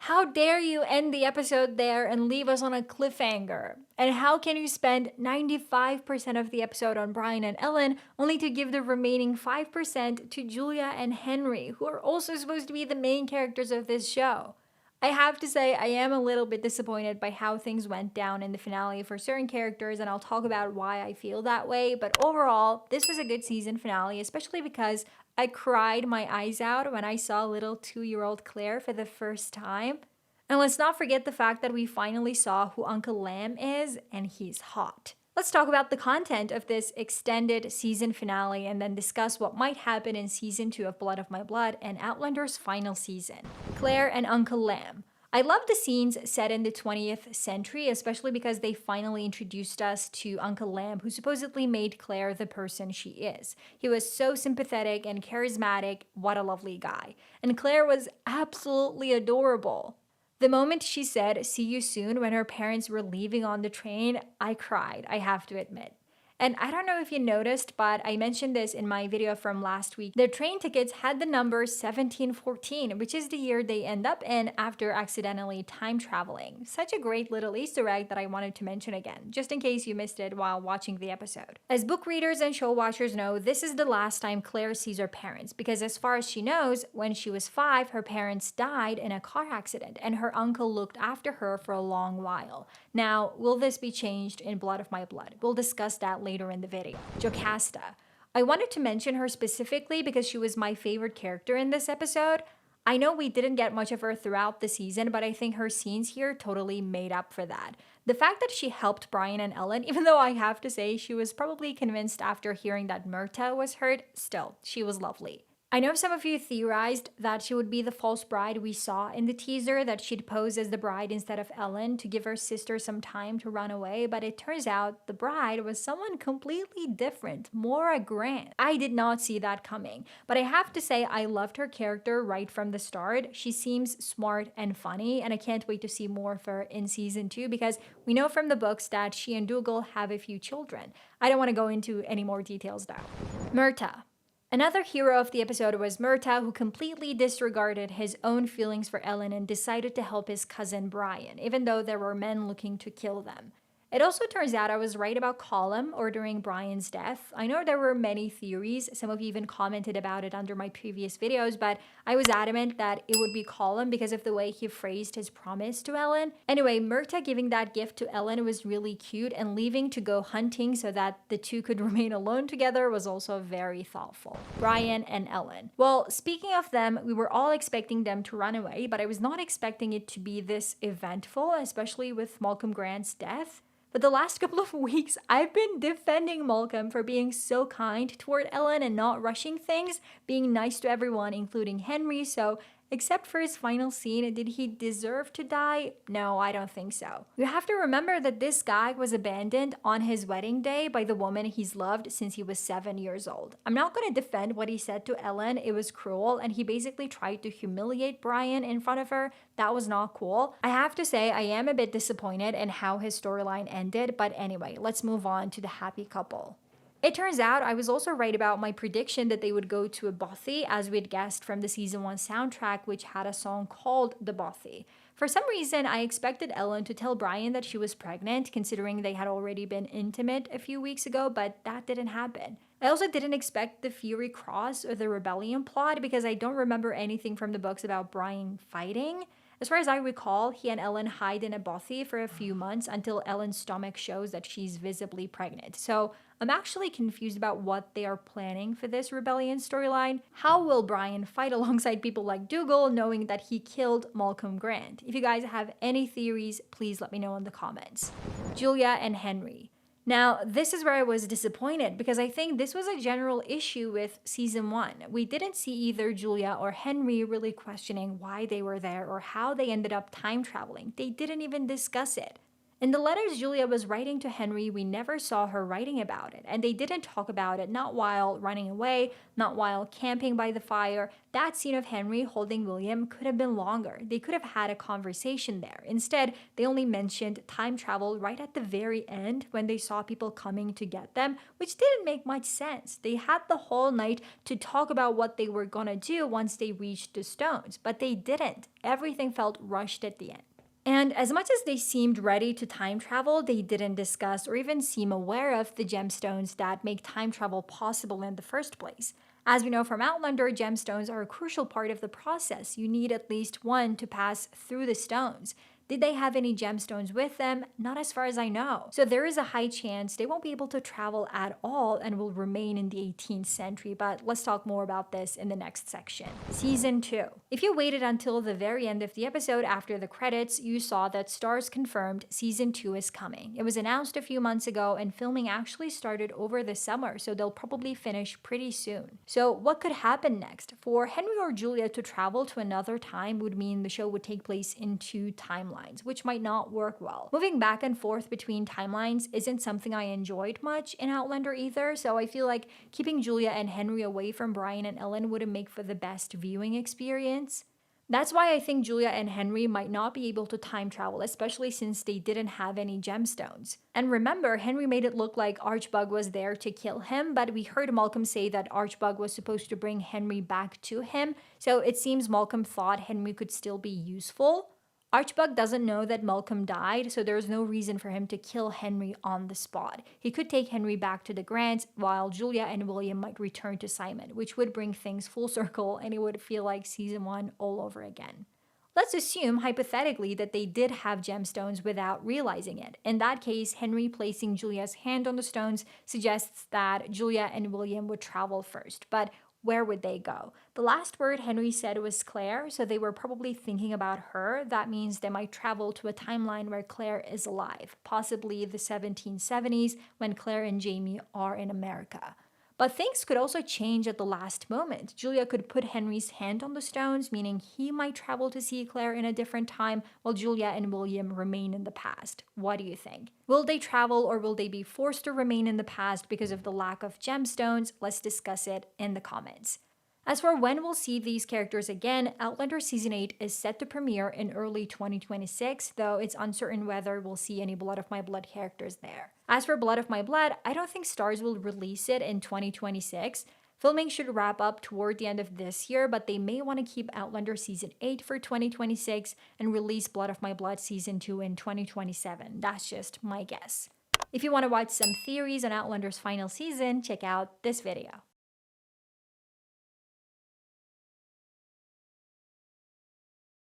How dare you end the episode there and leave us on a cliffhanger? And how can you spend 95% of the episode on Brian and Ellen only to give the remaining 5% to Julia and Henry, who are also supposed to be the main characters of this show? I have to say, I am a little bit disappointed by how things went down in the finale for certain characters, and I'll talk about why I feel that way. But overall, this was a good season finale, especially because I cried my eyes out when I saw little 2-year-old Claire for the first time. And let's not forget the fact that we finally saw who Uncle Lamb is, and he's hot. Let's talk about the content of this extended season finale and then discuss what might happen in season 2 of Blood of My Blood and Outlander's final season. Claire and Uncle Lamb. I love the scenes set in the 20th century, especially because they finally introduced us to Uncle Lamb, who supposedly made Claire the person she is. He was so sympathetic and charismatic. What a lovely guy. And Claire was absolutely adorable. The moment she said, "see you soon," when her parents were leaving on the train, I cried, I have to admit. And I don't know if you noticed, but I mentioned this in my video from last week. Their train tickets had the number 1714, which is the year they end up in after accidentally time traveling. Such a great little Easter egg that I wanted to mention again, just in case you missed it while watching the episode. As book readers and show watchers know, this is the last time Claire sees her parents, because as far as she knows, when she was 5, her parents died in a car accident, and her uncle looked after her for a long while. Now, will this be changed in Blood of My Blood? We'll discuss that later in the video. Jocasta. I wanted to mention her specifically because she was my favorite character in this episode. I know we didn't get much of her throughout the season, but I think her scenes here totally made up for that. The fact that she helped Brian and Ellen, even though I have to say she was probably convinced after hearing that Murtagh was hurt, still, she was lovely. I know some of you theorized that she would be the false bride we saw in the teaser, that she'd pose as the bride instead of Ellen to give her sister some time to run away, but it turns out the bride was someone completely different, Maura Grant. I did not see that coming, but I have to say I loved her character right from the start. She seems smart and funny, and I can't wait to see more of her in season 2 because we know from the books that she and Dougal have a few children. I don't want to go into any more details now. Murtagh. Another hero of the episode was Murtagh, who completely disregarded his own feelings for Ellen and decided to help his cousin Brian, even though there were men looking to kill them. It also turns out I was right about Colum ordering Brian's death. I know there were many theories, some of you even commented about it under my previous videos, but I was adamant that it would be Colum because of the way he phrased his promise to Ellen. Anyway, Murtagh giving that gift to Ellen was really cute, and leaving to go hunting so that the two could remain alone together was also very thoughtful. Brian and Ellen. Well, speaking of them, we were all expecting them to run away, but I was not expecting it to be this eventful, especially with Malcolm Grant's death. But the last couple of weeks, I've been defending Malcolm for being so kind toward Ellen and not rushing things, being nice to everyone, including Henry, so except for his final scene, did he deserve to die? No, I don't think so. You have to remember that this guy was abandoned on his wedding day by the woman he's loved since he was 7 years old. I'm not going to defend what he said to Ellen. It was cruel, and he basically tried to humiliate Brian in front of her. That was not cool. I have to say, I am a bit disappointed in how his storyline ended, but anyway, let's move on to the happy couple. It turns out I was also right about my prediction that they would go to a bothy, as we'd guessed from the season 1 soundtrack, which had a song called The Bothy. For some reason, I expected Ellen to tell Brian that she was pregnant, considering they had already been intimate a few weeks ago, but that didn't happen. I also didn't expect the Fury Cross or the rebellion plot because I don't remember anything from the books about Brian fighting. As far as I recall, he and Ellen hide in a bothy for a few months until Ellen's stomach shows that she's visibly pregnant. So I'm actually confused about what they are planning for this rebellion storyline. How will Brian fight alongside people like Dougal, knowing that he killed Malcolm Grant? If you guys have any theories, please let me know in the comments. Julia and Henry. Now, this is where I was disappointed because I think this was a general issue with season 1. We didn't see either Julia or Henry really questioning why they were there or how they ended up time traveling. They didn't even discuss it. In the letters Julia was writing to Henry, we never saw her writing about it, and they didn't talk about it, not while running away, not while camping by the fire. That scene of Henry holding William could have been longer. They could have had a conversation there. Instead, they only mentioned time travel right at the very end when they saw people coming to get them, which didn't make much sense. They had the whole night to talk about what they were gonna do once they reached the stones, but they didn't. Everything felt rushed at the end. And as much as they seemed ready to time travel, they didn't discuss or even seem aware of the gemstones that make time travel possible in the first place. As we know from Outlander, gemstones are a crucial part of the process. You need at least one to pass through the stones. Did they have any gemstones with them? Not as far as I know. So there is a high chance they won't be able to travel at all and will remain in the 18th century, but let's talk more about this in the next section. Season 2. If you waited until the very end of the episode after the credits, you saw that Starz confirmed Season 2 is coming. It was announced a few months ago and filming actually started over the summer, so they'll probably finish pretty soon. So what could happen next? For Henry or Julia to travel to another time would mean the show would take place in 2 timelines, which might not work well. Moving back and forth between timelines isn't something I enjoyed much in Outlander either, so I feel like keeping Julia and Henry away from Brian and Ellen wouldn't make for the best viewing experience. That's why I think Julia and Henry might not be able to time travel, especially since they didn't have any gemstones. And remember, Henry made it look like Archbug was there to kill him, but we heard Malcolm say that Archbug was supposed to bring Henry back to him, so it seems Malcolm thought Henry could still be useful. Archbug doesn't know that Malcolm died, so there's no reason for him to kill Henry on the spot. He could take Henry back to the Grants, while Julia and William might return to Simon, which would bring things full circle and it would feel like season 1 all over again. Let's assume, hypothetically, that they did have gemstones without realizing it. In that case, Henry placing Julia's hand on the stones suggests that Julia and William would travel first, but where would they go? The last word Henry said was Claire, so they were probably thinking about her. That means they might travel to a timeline where Claire is alive, possibly the 1770s when Claire and Jamie are in America. But things could also change at the last moment. Julia could put Henry's hand on the stones, meaning he might travel to see Claire in a different time, while Julia and William remain in the past. What do you think? Will they travel or will they be forced to remain in the past because of the lack of gemstones? Let's discuss it in the comments. As for when we'll see these characters again, Outlander Season 8 is set to premiere in early 2026, though it's uncertain whether we'll see any Blood of My Blood characters there. As for Blood of My Blood, I don't think Starz will release it in 2026. Filming should wrap up toward the end of this year, but they may want to keep Outlander Season 8 for 2026 and release Blood of My Blood Season 2 in 2027. That's just my guess. If you want to watch some theories on Outlander's final season, check out this video.